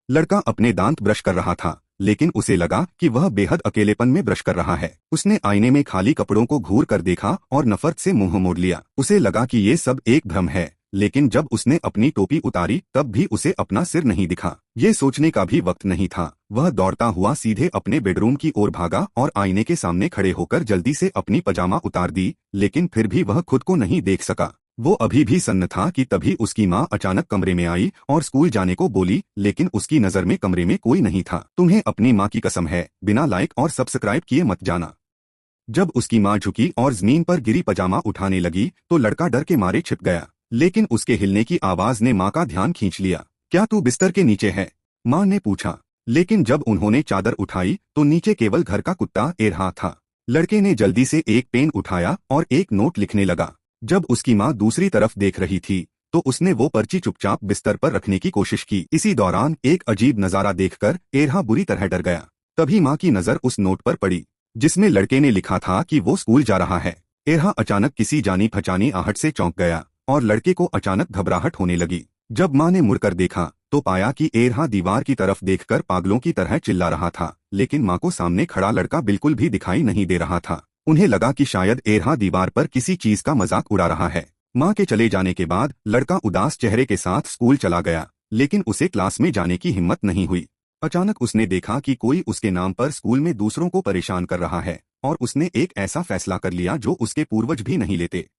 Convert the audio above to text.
लड़का अपने दांत ब्रश कर रहा था, लेकिन उसे लगा कि वह बेहद अकेलेपन में ब्रश कर रहा है। उसने आईने में खाली कपड़ों को घूर कर देखा और नफरत से मुंह मोड़ लिया। उसे लगा कि ये सब एक भ्रम है, लेकिन जब उसने अपनी टोपी उतारी तब भी उसे अपना सिर नहीं दिखा। ये सोचने का भी वक्त नहीं था। वह दौड़ता हुआ सीधे अपने बेडरूम की ओर भागा और आईने के सामने खड़े होकर जल्दी से अपनी पजामा उतार दी, लेकिन फिर भी वह खुद को नहीं देख सका। वो अभी भी सन्न था कि तभी उसकी माँ अचानक कमरे में आई और स्कूल जाने को बोली, लेकिन उसकी नजर में कमरे में कोई नहीं था। तुम्हें अपनी माँ की कसम है, बिना लाइक और सब्सक्राइब किए मत जाना। जब उसकी माँ झुकी और जमीन पर गिरी पजामा उठाने लगी तो लड़का डर के मारे छिप गया, लेकिन उसके हिलने की आवाज ने माँ का ध्यान खींच लिया। क्या तू बिस्तर के नीचे है? माँ ने पूछा। लेकिन जब उन्होंने चादर उठाई तो नीचे केवल घर का कुत्ता एरहा था। लड़के ने जल्दी से एक पेन उठाया और एक नोट लिखने लगा। जब उसकी माँ दूसरी तरफ देख रही थी तो उसने वो पर्ची चुपचाप बिस्तर पर रखने की कोशिश की। इसी दौरान एक अजीब नजारा देखकर एरहा बुरी तरह डर गया। तभी माँ की नजर उस नोट पर पड़ी जिसमें लड़के ने लिखा था कि वो स्कूल जा रहा है। एरहा अचानक किसी जानी पहचानी आहट से चौंक गया और लड़के को अचानक घबराहट होने लगी। जब माँ ने मुड़कर देखा तो पाया कि एरहा दीवार की तरफ देखकर पागलों की तरह चिल्ला रहा था, लेकिन माँ को सामने खड़ा लड़का बिल्कुल भी दिखाई नहीं दे रहा था। उन्हें लगा कि शायद एरहा दीवार पर किसी चीज का मजाक उड़ा रहा है। माँ के चले जाने के बाद लड़का उदास चेहरे के साथ स्कूल चला गया, लेकिन उसे क्लास में जाने की हिम्मत नहीं हुई। अचानक उसने देखा कि कोई उसके नाम पर स्कूल में दूसरों को परेशान कर रहा है और उसने एक ऐसा फैसला कर लिया जो उसके पूर्वज भी नहीं लेते।